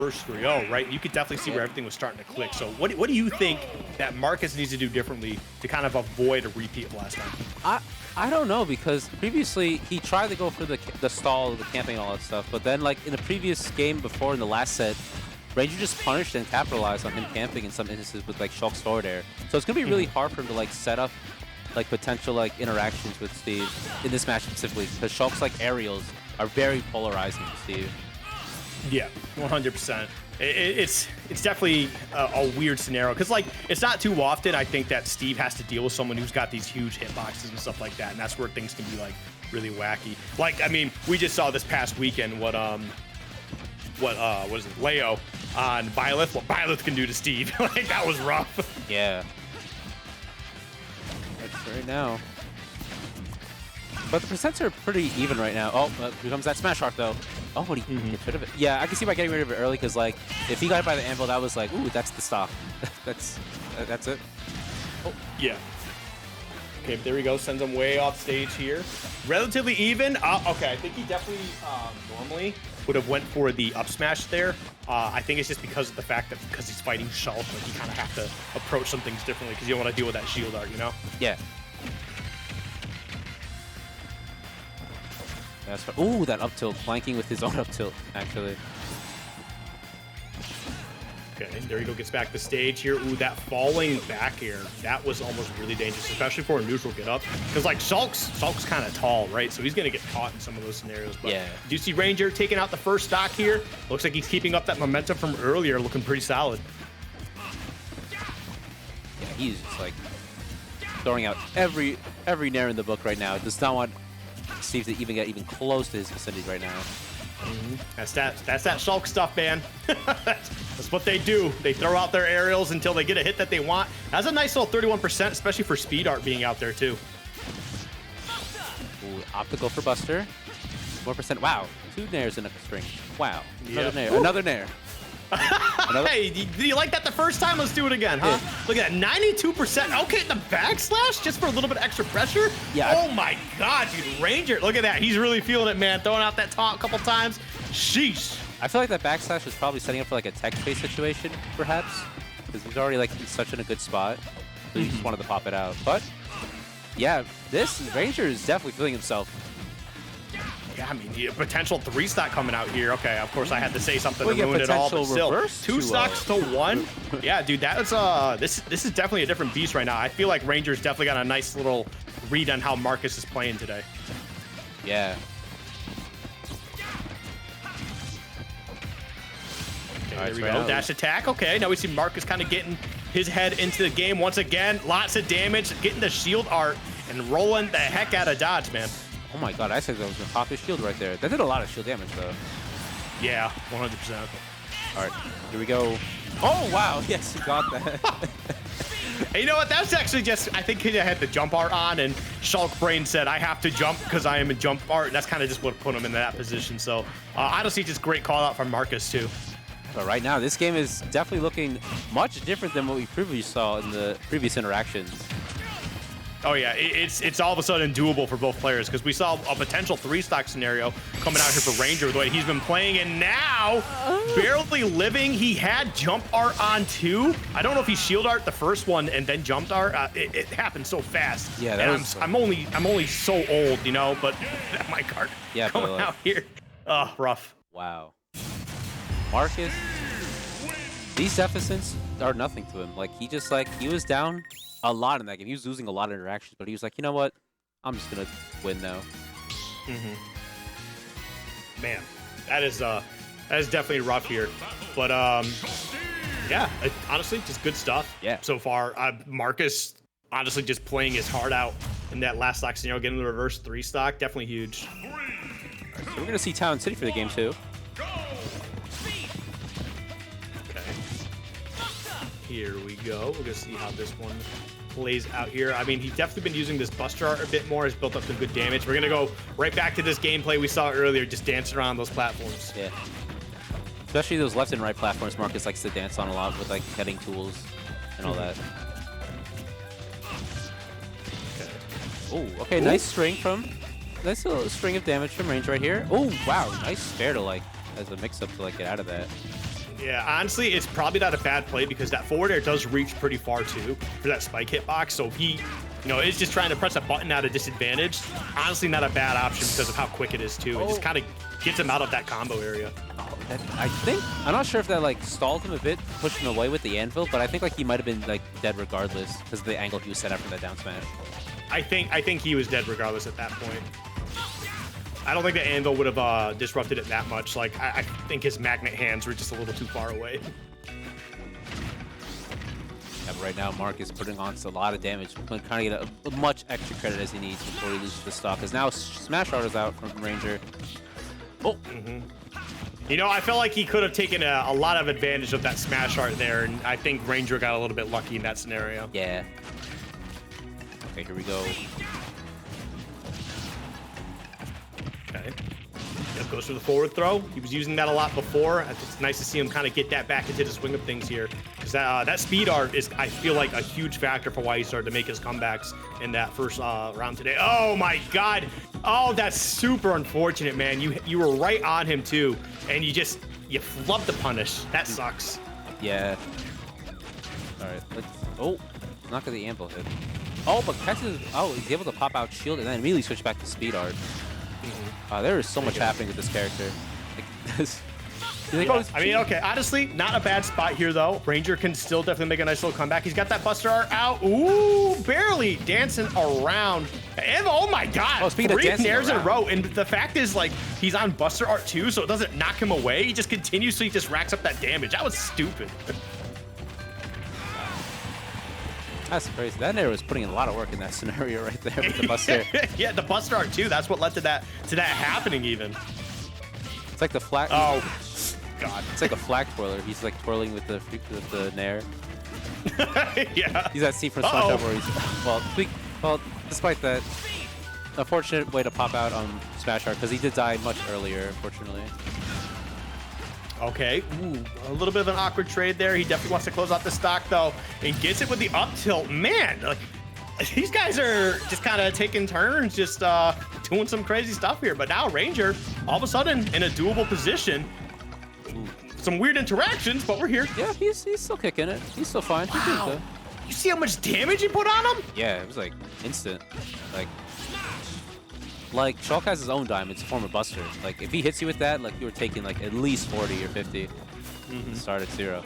first 3-0, right? You could definitely see where everything was starting to click. So what do you think that Marcus needs to do differently to kind of avoid a repeat of last time? I don't know, because previously he tried to go for the stall, the camping, and all that stuff, but then like in the previous game before in the last set, Ranger just punished and capitalized on him camping in some instances with like Shulk's forward air. So it's gonna be really hard for him to like set up like potential like interactions with Steve in this match specifically, because Shulk's like aerials are very polarizing to Steve. Yeah, 100%. It's definitely a weird scenario, because like it's not too often I think that Steve has to deal with someone who's got these huge hitboxes and stuff like that, and that's where things can be like really wacky. Like, I mean, we just saw this past weekend what is it, Leo on Byleth, what Byleth can do to Steve. Like, that was rough. Yeah. That's right now. But the percents are pretty even right now. Oh, here comes that smash art though. Oh, but he gets rid of it. Yeah, I can see by getting rid of it early, because like if he got it by the anvil, that was like, ooh, that's the stock. that's it. Oh, yeah. Okay, there we go. Sends him way off stage here. Relatively even. Okay, I think he definitely normally would have went for the up smash there. I think it's just because of the fact that because he's fighting Shulk, like you kind of have to approach some things differently because you don't want to deal with that shield art, you know? Yeah. That's ooh, that up tilt, flanking with his own up tilt, actually. Okay, there you go, gets back to stage here. Ooh, that falling back air, that was almost really dangerous, especially for a neutral get up. Because like Shulk's kind of tall, right? So he's gonna get caught in some of those scenarios. But yeah. Do you see Ranger taking out the first stock here? Looks like he's keeping up that momentum from earlier, looking pretty solid. Yeah, he's just like throwing out every nair in the book right now. Does not want Steve to even get close to his vicinity right now. That's that Shulk stuff, man. That's what they do. They throw out their aerials until they get a hit that they want. That's a nice little 31%, especially for speed art being out there too. Ooh, optical for Buster. 4%. Wow, 2 nairs in a string. Wow, another Yep. nair. Another nair. Hey, did you like that the first time? Let's do it again, huh? Yeah. Look at that, 92%. Okay, the backslash just for a little bit extra pressure. Yeah. Oh my God, dude, Ranger. Look at that. He's really feeling it, man. Throwing out that taunt a couple times. Sheesh. I feel like that backslash is probably setting up for like a tech-based situation, perhaps, because he's already like in such a good spot. So he just wanted to pop it out. But yeah, this Ranger is definitely feeling himself. Yeah, I mean, a potential 3 stock coming out here. Okay, of course I had to say something Well, to ruin it all, but still, 2 to, stocks to 1. Yeah, dude, that was this is definitely a different beast right now. I feel like Ranger's definitely got a nice little read on how Marcus is playing today. Yeah. Okay, All right, there we right go. now. Dash attack. Okay, now we see Marcus kind of getting his head into the game once again. Lots of damage, getting the shield art and rolling the heck out of dodge, man. Oh my God, I said that was gonna pop his shield right there. That did a lot of shield damage though. Yeah, 100%. All right, here we go. Oh wow, yes, he got that. Hey, you know what? That's actually just, I think he had the jump art on, and Shulk Brain said, I have to jump because I am in jump art. That's kind of just what put him in that position. So honestly, just great call out from Marcus too. But right now, this game is definitely looking much different than what we previously saw in the previous interactions. Oh yeah, it's all of a sudden doable for both players, because we saw a potential 3 stock scenario coming out here for Ranger the way he's been playing, and now barely living. He had jump art on too. I don't know if he shield art the first one and then jumped art. It happened so fast. Yeah, that and was, I'm only so old, you know. But that mic card coming out here, rough. Wow, Marcus. These deficits are nothing to him. Like he was down a lot in that game. He was losing a lot of interactions, but he was like, you know what? I'm just gonna win now. Man, that is definitely rough here. But yeah, honestly, just good stuff. Yeah. So far, Marcus honestly just playing his heart out in that last stock scenario, getting the reverse 3 stock, definitely huge. So we're gonna see Town City for the game too. Here we go. We're gonna see how this one plays out here. I mean, he's definitely been using this Buster art a bit more. Has built up some good damage. We're gonna go right back to this gameplay we saw earlier, just dancing around those platforms. Yeah. Especially those left and right platforms Marcus likes to dance on a lot with like heading tools and all that. Okay. Oh, okay, nice string from nice little string of damage from range right here. Oh wow, nice spare to like as a mix up to like get out of that. Yeah, honestly, it's probably not a bad play because that forward air does reach pretty far too for that spike hitbox. So if he, is just trying to press a button at a disadvantage, honestly, not a bad option because of how quick it is too. It just kind of gets him out of that combo area. I'm not sure if that like stalled him a bit, pushed him away with the anvil, but I think like he might have been like dead regardless because of the angle he was set after that down smash. I think he was dead regardless at that point. I don't think the anvil would have disrupted it that much. Like, I think his magnet hands were just a little too far away. Yeah, but right now, Mark is putting on a lot of damage. Kind of get a much extra credit as he needs before he loses the stock. Because now Smash Art is out from Ranger. Oh. I felt like he could have taken a lot of advantage of that Smash Art there, and I think Ranger got a little bit lucky in that scenario. Yeah. Okay, here we go. Okay. Yep, goes for the forward throw. He was using that a lot before. It's nice to see him kind of get that back into the swing of things here. Because that speed art is, I feel like, a huge factor for why he started to make his comebacks in that first round today. Oh, my God. Oh, that's super unfortunate, man. You were right on him, too. And you flubbed the punish. That sucks. Yeah. All right. Oh, not gonna the anvil hit. Oh, but catches. Oh, he's able to pop out shield and then immediately switch back to speed art. There is so much happening with this character. Like, this. I mean, okay, honestly, not a bad spot here, though. Ranger can still definitely make a nice little comeback. He's got that Buster Art out. Ooh, barely dancing around. And oh my God, speaking of 3 dancing nairs in a around. row. And the fact is, like, he's on Buster Art too, so it doesn't knock him away. He just continuously just racks up that damage. That was stupid. That's crazy. That Nair was putting in a lot of work in that scenario right there with the Buster. Yeah, the Buster Art too. That's what led to that happening even. It's like the flag. Oh, God. It's like a flag twirler. He's like twirling with the Nair. Yeah. He's that scene from SpongeBob where he's well, despite that, unfortunate way to pop out on Smash Art because he did die much earlier, unfortunately. Okay, ooh, a little bit of an awkward trade there. He definitely wants to close out the stock though, and gets it with the up tilt. Man, like, these guys are just kind of taking turns, just doing some crazy stuff here. But now Ranger, all of a sudden, in a doable position. Some weird interactions, but we're here. Yeah, he's still kicking it. He's still fine. Wow. You see how much damage he put on him? Yeah, it was like instant. Like Shulk has his own diamond. It's a form of Buster. Like if he hits you with that, like you were taking like at least 40 or 50. Start at 0.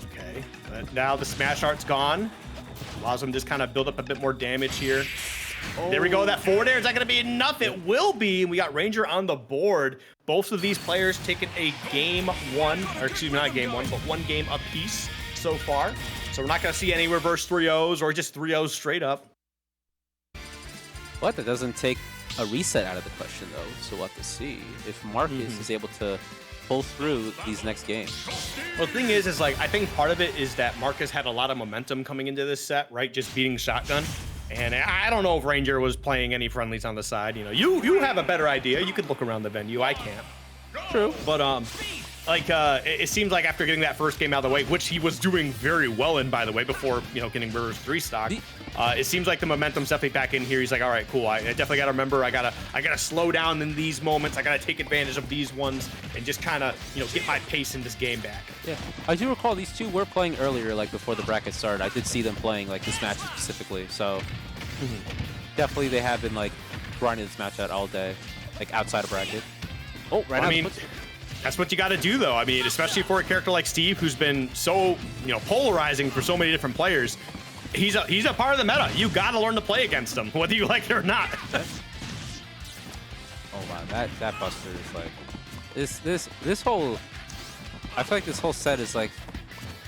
Okay, but now the Smash Art's gone. Allows him to just kind of build up a bit more damage here. There we go. That forward air, is that going to be enough? It will be. We got Ranger on the board. Both of these players taking a game one, or excuse me, not game one, but 1 game apiece so far. So we're not going to see any reverse 3-0s or just 3-0s straight up. But that doesn't take a reset out of the question, though. So we'll have to see if Marcus is able to pull through these next games. Well, the thing is like, I think part of it is that Marcus had a lot of momentum coming into this set, right? Just beating Shotgun. And I don't know if Ranger was playing any friendlies on the side. You have a better idea. You could look around the venue. I can't. True. But it seems like after getting that first game out of the way, which he was doing very well in, by the way, before getting Reverse 3 stock, it seems like the momentum's definitely back in here. He's like, all right, cool. I definitely got to remember, I gotta slow down in these moments. I gotta take advantage of these ones and just kind of get my pace in this game back. Yeah, I do recall these two were playing earlier, like before the bracket started. I did see them playing like this match specifically. So definitely they have been like grinding this match out all day, like outside of bracket. Oh, right. I mean, that's what you got to do, though. I mean, especially for a character like Steve, who's been so polarizing for so many different players. He's a part of the meta. You got to learn to play against him, whether you like it or not. Oh wow, that Buster is like this whole. I feel like this whole set is like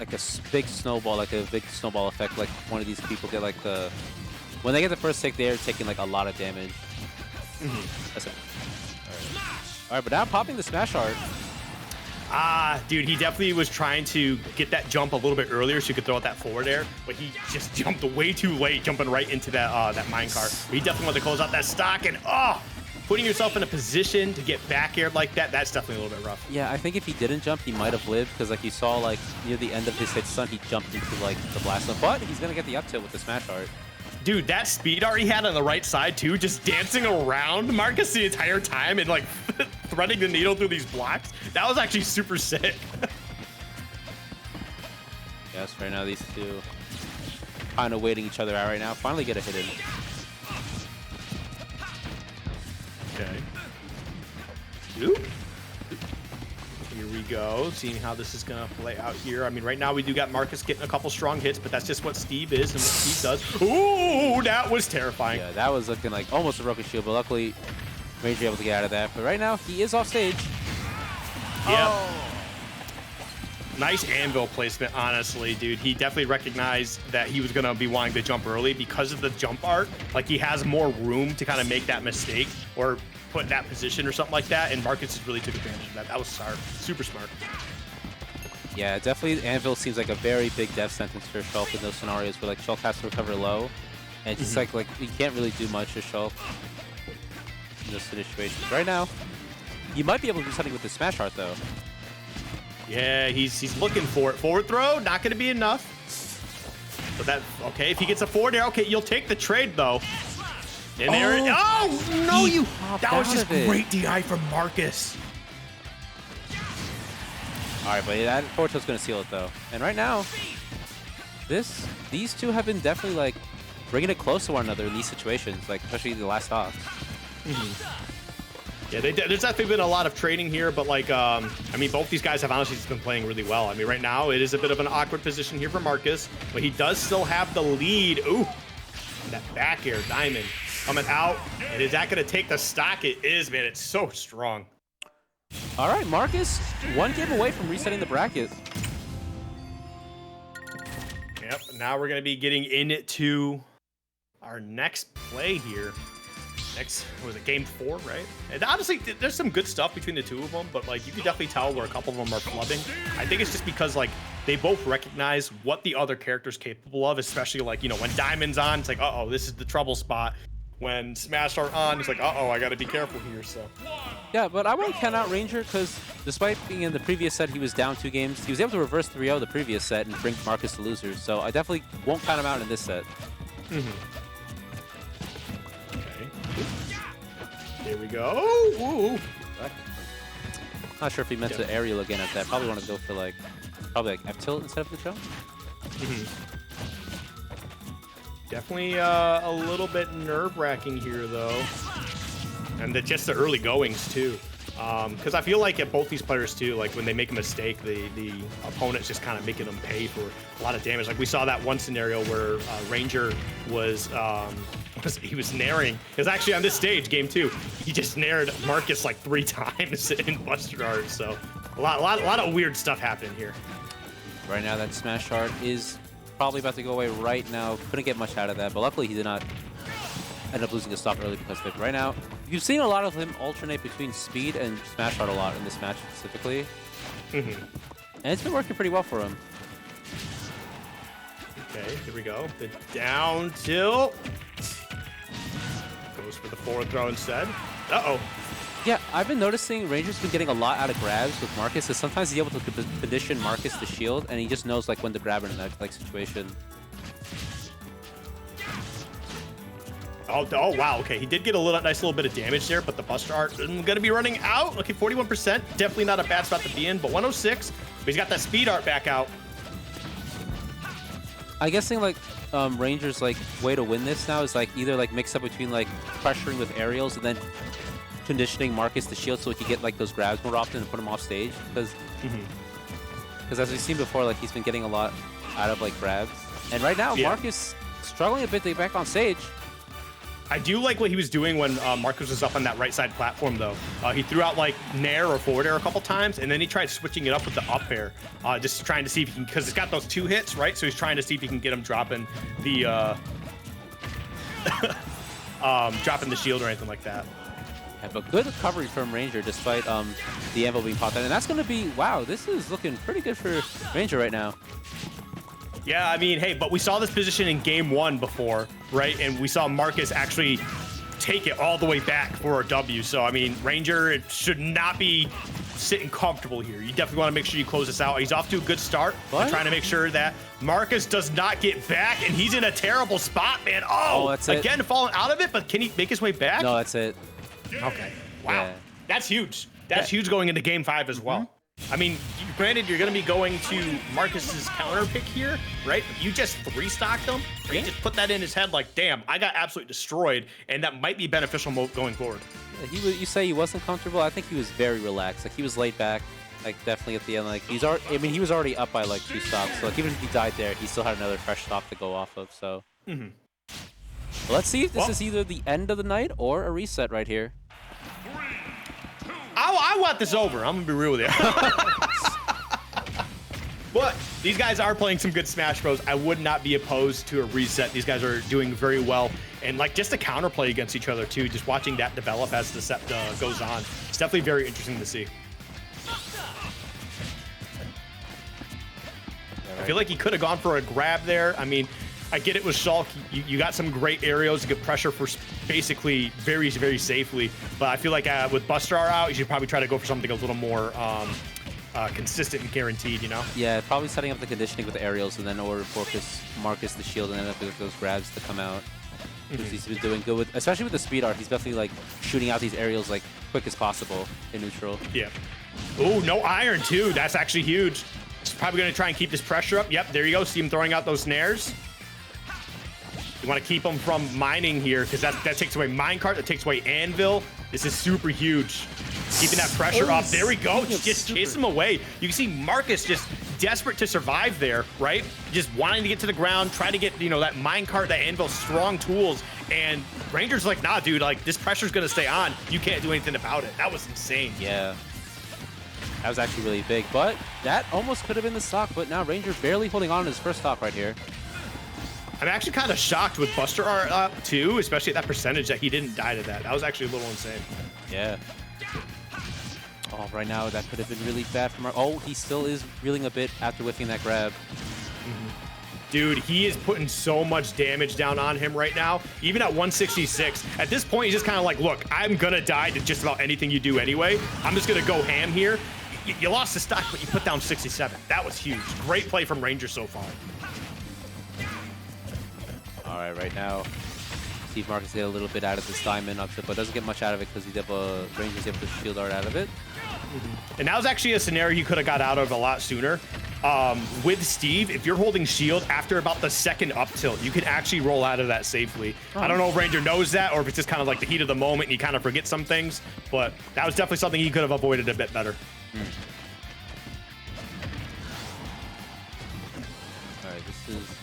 a big snowball, effect. Like one of these people get like when they get the first take, they're taking like a lot of damage. That's it. All right, but now popping the Smash Art. Dude, he definitely was trying to get that jump a little bit earlier so he could throw out that forward air, but he just jumped way too late, jumping right into that minecart. He definitely wanted to close out that stock, and putting yourself in a position to get back aired like that, that's definitely a little bit rough. Yeah, I think if he didn't jump, he might have lived, because like you saw like near the end of his hit stun, he jumped into like the blast zone, but he's gonna get the up tilt with the Smash Art. Dude, that speed art he had on the right side too, just dancing around Marcus the entire time and like threading the needle through these blocks. That was actually super sick. Yes, right now these two kind of waiting each other out right now. Finally get a hit in. Okay. Oop. Here we go. Seeing how this is going to play out here. I mean, right now we do got Marcus getting a couple strong hits, but that's just what Steve is and what Steve does. Ooh, that was terrifying. Yeah, that was looking like almost a broken shield, but luckily Ranger able to get out of that. But right now he is off stage. Yep. Oh. Nice anvil placement, honestly, dude. He definitely recognized that he was going to be wanting to jump early because of the jump art. Like, he has more room to kind of make that mistake or put in that position or something like that, and Marcus just really took advantage of that. That was smart. Super smart. Yeah, definitely anvil seems like a very big death sentence for Shulk in those scenarios where, like, Shulk has to recover low. And it's just like you can't really do much to Shulk in those situations. Right now, you might be able to do something with the smash art, though. Yeah, he's looking for it. Forward throw, not going to be enough. But that, okay, if he gets a forward air, okay, you'll take the trade, though. And there it, oh, no, He you, popped that was out just of it. great DI from Marcus. All right, but that forward throw's going to seal it, though. And right now, these two have been definitely, like, bringing it close to one another in these situations, like, especially the last stocks. Yeah, there's definitely been a lot of trading here, but like, I mean, both these guys have honestly just been playing really well. I mean, right now it is a bit of an awkward position here for Marcus, but he does still have the lead. Ooh, that back air diamond coming out. And is that going to take the stock? It is, man. It's so strong. All right, Marcus, one game away from resetting the bracket. Yep. Now we're going to be getting into our next play here. Next, was it game 4, right? And honestly, there's some good stuff between the two of them, but like you can definitely tell where a couple of them are flubbing. I think it's just because like they both recognize what the other character's capable of, especially like, you know, when Diamond's on, it's like, uh-oh, this is the trouble spot. When Smash are on, it's like, uh-oh, I gotta be careful here, so. Yeah, but I won't count out Ranger because despite being in the previous set, he was down 2 games. He was able to reverse 3-0 the previous set and bring Marcus to losers, so I definitely won't count him out in this set. Here we go. Ooh. Not sure if he meant to aerial again at that. Probably want to go for like, probably like F-tilt instead of the jump. Definitely a little bit nerve-wracking here, though. And just the early goings, too. Because I feel like at both these players, too, like when they make a mistake, the opponent's just kind of making them pay for a lot of damage. Like we saw that one scenario where Ranger was he was naring. It was actually on this stage, game 2. He just nared Marcus like 3 times in Buster Art. So a lot of weird stuff happening here. Right now, that smash art is probably about to go away right now. Couldn't get much out of that, but luckily he did not end up losing a stock early because of it. Right now, you've seen a lot of him alternate between speed and smash art a lot in this match specifically. And it's been working pretty well for him. Okay, here we go. The down tilt. Goes for the forward throw instead. Uh-oh. Yeah, I've been noticing Ranger's been getting a lot out of grabs with Marcus, because sometimes he's able to condition Marcus to shield, and he just knows like when to grab in that like situation. Oh, wow. Okay, he did get a nice little bit of damage there, but the Buster Art isn't going to be running out. Okay, 41%. Definitely not a bad spot to be in, but 106. But he's got that speed art back out. I guessing like Ranger's like way to win this now is like either like mix up between like pressuring with aerials and then conditioning Marcus to shield so he can get like those grabs more often and put him off stage, because as we've seen before, like he's been getting a lot out of like grabs, and right now Marcus struggling a bit to get back on stage. I do like what he was doing when Marcus was up on that right side platform, though. He threw out like nair or forward air a couple times, and then he tried switching it up with the up air, just trying to see if he can, because it's got those 2 hits, right? So he's trying to see if he can get him dropping the dropping the shield or anything like that. Yeah, but good recovery from Ranger despite the anvil being popped out, and that's going to be, wow, this is looking pretty good for Ranger right now. Yeah, I mean, hey, but we saw this position in game 1 before, right? And we saw Marcus actually take it all the way back for a W. So, I mean, Ranger, it should not be sitting comfortable here. You definitely want to make sure you close this out. He's off to a good start. Trying to make sure that Marcus does not get back, and he's in a terrible spot, man. Oh, that's again, falling out of it, but can he make his way back? No, that's it. Okay. Wow. Yeah. That's huge. That's huge going into game 5 as well. I mean, granted, you're going to be going to Marcus's counter pick here, right? You just 3-stocked him. Or you just put that in his head like, damn, I got absolutely destroyed, and that might be beneficial going forward. Yeah, you say he wasn't comfortable. I think he was very relaxed. Like, he was laid back. Like, definitely at the end. Like, he was already up by like 2 stocks. So like, even if he died there, he still had another fresh stock to go off of. So well, let's see if this is either the end of the night or a reset right here. I want this over. I'm gonna be real with you. But these guys are playing some good Smash Bros. I would not be opposed to a reset. These guys are doing very well. And like just the counterplay against each other too, just watching that develop as the set goes on. It's definitely very interesting to see. I feel like he could have gone for a grab there. I mean, I get it with Shulk. You got some great aerials to get pressure for basically very, very safely. But I feel like with Buster R out, you should probably try to go for something a little more consistent and guaranteed, you know? Yeah, probably setting up the conditioning with the aerials and then order focus Marcus the shield and then with those grabs to come out. He's been doing good with, especially with the speed art. He's definitely like shooting out these aerials like quick as possible in neutral. Yeah. Oh, no iron too. That's actually huge. He's probably going to try and keep this pressure up. Yep, there you go. See him throwing out those snares. You want to keep him from mining here because that takes away minecart, that takes away anvil. This is super huge. Keeping that pressure up. There we go. Just chase him away. You can see Marcus just desperate to survive there, right? Just wanting to get to the ground, trying to get, you know, that minecart, that anvil, strong tools. And Ranger's like, nah, dude, like this pressure's going to stay on. You can't do anything about it. That was insane. Yeah. That was actually really big, but that almost could have been the stock, but now Ranger barely holding on to his first stock right here. I'm actually kind of shocked with Buster R too, especially at that percentage that he didn't die to that. That was actually a little insane. Yeah. Oh, right now that could have been really bad for Mark. Oh, he still is reeling a bit after whiffing that grab. Dude, he is putting so much damage down on him right now. Even at 166, at this point, he's just kind of like, look, I'm gonna die to just about anything you do anyway. I'm just gonna go ham here. You lost the stock, but you put down 67. That was huge. Great play from Ranger so far. All right, right now, Steve Marcus get a little bit out of this diamond upset, but doesn't get much out of it because Ranger's able to shield art out of it. And that was actually a scenario you could have got out of a lot sooner. With Steve, if you're holding shield after about the second up tilt, you can actually roll out of that safely. I don't know if Ranger knows that or if it's just kind of like the heat of the moment and you kind of forget some things, but that was definitely something he could have avoided a bit better. All right, this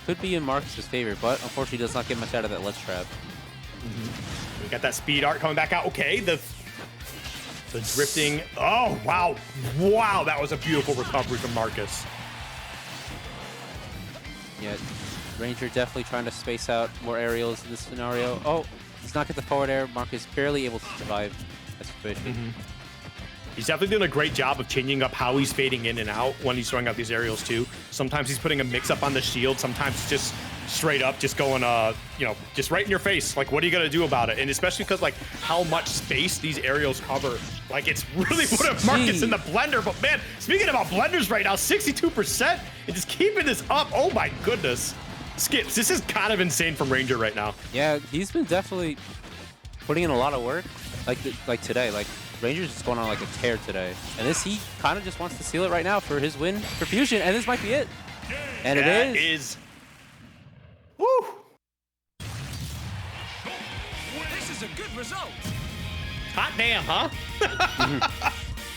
could be in Marcus's favor, but unfortunately does not get much out of that ledge trap. We got that speed art coming back out. Okay, the drifting. Oh, wow. Wow, that was a beautiful recovery from Marcus. Yeah, Ranger definitely trying to space out more aerials in this scenario. Oh, does not get the forward air. Marcus barely able to survive that situation. He's definitely doing a great job of changing up how he's fading in and out when he's throwing out these aerials too. Sometimes he's putting a mix up on the shield. Sometimes it's just straight up, just going, you know, just right in your face. Like, what are you going to do about it? And especially because, like, how much space these aerials cover. Like, it's really putting Marcus in the blender. But, man, speaking about blenders right now, 62% and just keeping this up. Oh, my goodness. Skips, this is kind of insane from Ranger right now. Yeah, he's been definitely putting in a lot of work. Like today, like, Ranger's just going on like a tear today. And he kind of just wants to seal it right now for his win for Fusion. And this might be it. And it is. Woo! This is a good result. Hot damn, huh?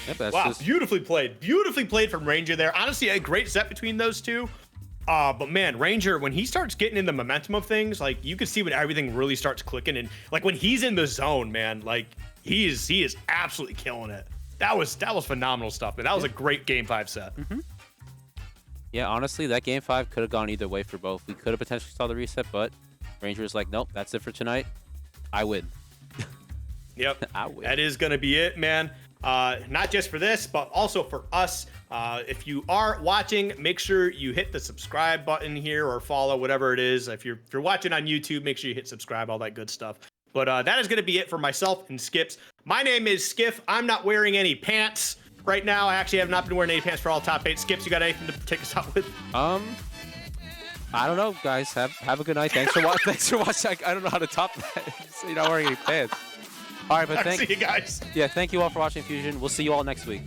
Yep, that's wow, just... beautifully played. Beautifully played from Ranger there. Honestly, a great set between those two. But man, Ranger, when he starts getting in the momentum of things, like you can see when everything really starts clicking and like when he's in the zone, man, like he is absolutely killing it. That was phenomenal stuff, man. That was a great Game 5 set. Yeah, honestly, that Game 5 could have gone either way for both. We could have potentially saw the reset, but Ranger was like, nope, that's it for tonight. I win. Yep, I win. That is going to be it, man. Not just for this, but also for us. If you are watching, make sure you hit the subscribe button here or follow, whatever it is. If you're watching on YouTube, make sure you hit subscribe, all that good stuff. But that is going to be it for myself and Skips. My name is Skiff. I'm not wearing any pants right now. I actually have not been wearing any pants for all top 8. Skips, you got anything to take us out with? I don't know, guys. Have a good night. Thanks for watching. Thanks for watching. I don't know how to top that. You're not wearing any pants. All right, but See you guys. Yeah, thank you all for watching Fusion. We'll see you all next week.